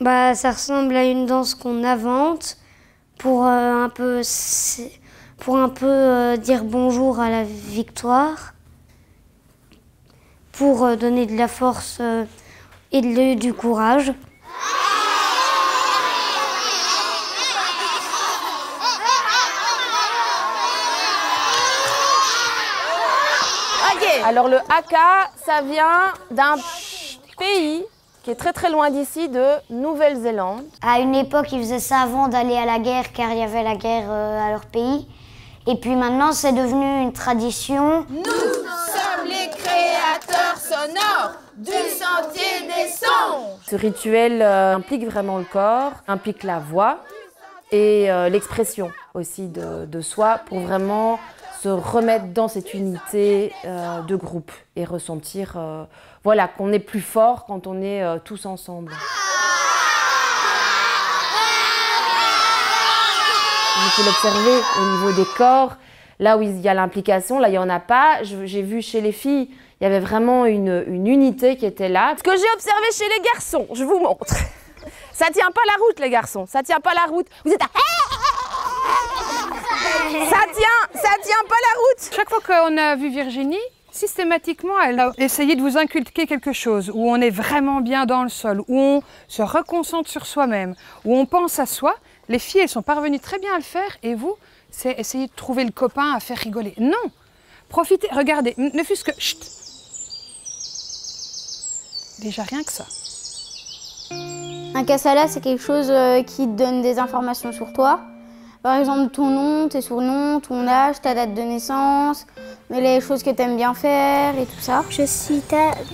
Bah, ça ressemble à une danse qu'on invente pour un peu dire bonjour à la victoire, pour donner de la force et du courage. Alors le haka, ça vient d'un pays qui est très très loin d'ici, de Nouvelle-Zélande. À une époque, ils faisaient ça avant d'aller à la guerre, car il y avait la guerre à leur pays. Et puis maintenant, c'est devenu une tradition. Nous sommes les créateurs sonores du sentier des sons. Ce rituel implique vraiment le corps, implique la voix et l'expression aussi de soi pour vraiment se remettre dans cette unité de groupe et ressentir voilà, qu'on est plus fort quand on est tous ensemble. Vous pouvez l'observer au niveau des corps, là où il y a l'implication, là il n'y en a pas. J'ai vu chez les filles, il y avait vraiment une unité qui était là. Ce que j'ai observé chez les garçons, je vous montre. Ça tient pas la route les garçons, ça tient pas la route. Vous êtes à... Ça tient pas la route. Chaque fois qu'on a vu Virginie, systématiquement, elle a essayé de vous inculquer quelque chose, où on est vraiment bien dans le sol, où on se reconcentre sur soi-même, où on pense à soi. Les filles, elles sont parvenues très bien à le faire, et vous, c'est essayer de trouver le copain à faire rigoler. Non, profitez, regardez, ne fût-ce que... Chut. Déjà rien que ça. Un cassala, c'est quelque chose qui te donne des informations sur toi. Par exemple, ton nom, tes surnoms, ton âge, ta date de naissance, mais les choses que tu aimes bien faire et tout ça. Je suis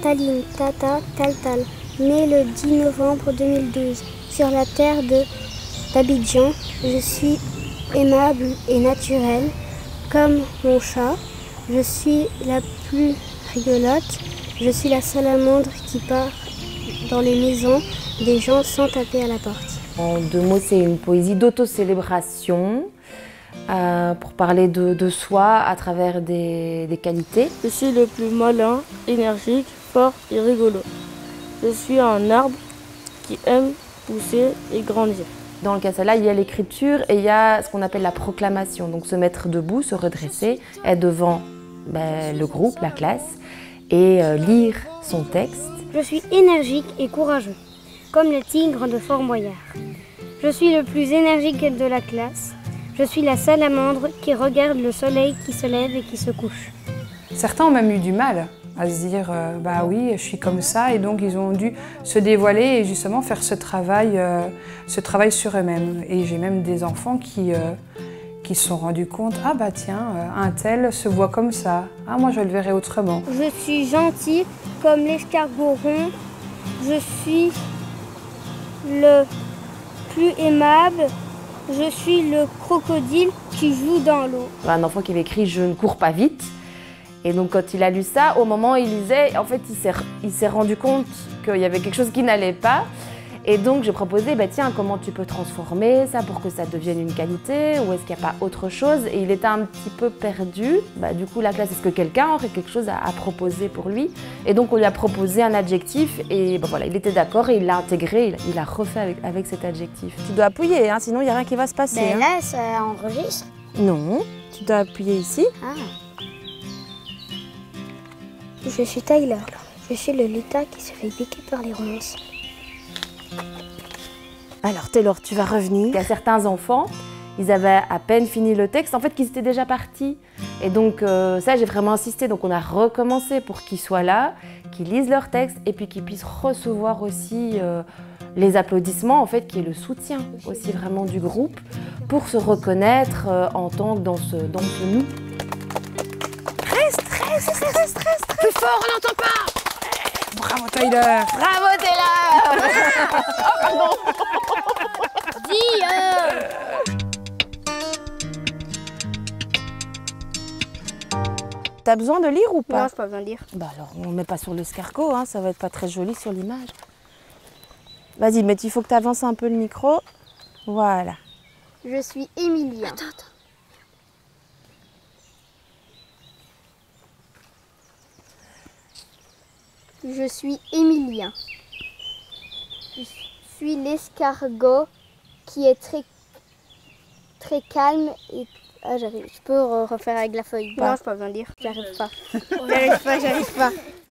Taline Tata Taltal, née le 10 novembre 2012, sur la terre d'Abidjan. Je suis aimable et naturelle, comme mon chat. Je suis la plus rigolote. Je suis la salamandre qui part dans les maisons des gens sans taper à la porte. En 2 mots, c'est une poésie d'autocélébration pour parler de soi à travers des qualités. Je suis le plus malin, énergique, fort et rigolo. Je suis un arbre qui aime pousser et grandir. Dans le cassala, il y a l'écriture et il y a ce qu'on appelle la proclamation. Donc se mettre debout, se redresser, être devant le groupe, la classe, et lire son texte. Je suis énergique et courageux, comme le tigre de Fort Boyard. Je suis le plus énergique de la classe. Je suis la salamandre qui regarde le soleil qui se lève et qui se couche. Certains ont même eu du mal à se dire bah oui, je suis comme ça, et donc ils ont dû se dévoiler et justement faire ce travail sur eux-mêmes. Et j'ai même des enfants qui se sont rendus compte, ah bah tiens, un tel se voit comme ça, ah moi je le verrai autrement. Je suis gentil comme l'escargot rond. Je suis le plus aimable. Je suis le crocodile qui joue dans l'eau. Un enfant qui avait écrit « Je ne cours pas vite ». Et donc quand il a lu ça, au moment où il lisait, en fait il s'est rendu compte qu'il y avait quelque chose qui n'allait pas. Et donc j'ai proposé, bah, tiens, comment tu peux transformer ça pour que ça devienne une qualité, ou est-ce qu'il n'y a pas autre chose? Et il était un petit peu perdu. Bah, du coup la classe, est-ce que quelqu'un aurait quelque chose à proposer pour lui? Et donc on lui a proposé un adjectif et bah, voilà, il était d'accord et il l'a intégré, il a refait avec cet adjectif. Tu dois appuyer, hein, sinon il n'y a rien qui va se passer. Mais là, ça enregistre. Non, tu dois appuyer ici. Ah. Je suis Tyler. Je suis le lutin qui se fait piquer par les ronces. Alors Taylor, tu vas revenir. Il y a certains enfants, ils avaient à peine fini le texte, en fait qu'ils étaient déjà partis. Et donc ça, j'ai vraiment insisté, donc on a recommencé pour qu'ils soient là, qu'ils lisent leur texte et puis qu'ils puissent recevoir aussi les applaudissements, en fait, qui est le soutien aussi vraiment du groupe, pour se reconnaître en tant que dans ce nous. Reste. Plus fort, on n'entend pas. Bravo Tyler. Bravo Taylor. Oh pardon. T'as besoin de lire ou pas? Non, c'est pas besoin de lire. Bah alors, on ne met pas sur l'escargot, hein, ça va être pas très joli sur l'image. Vas-y, mais il faut que tu avances un peu le micro. Voilà. Je suis Emilien. Attends. Je suis Emilien. suis l'escargot qui est très calme et... Ah, j'arrive. Je peux refaire avec la feuille. Non, je peux pas bien dire. J'arrive pas. J'arrive pas.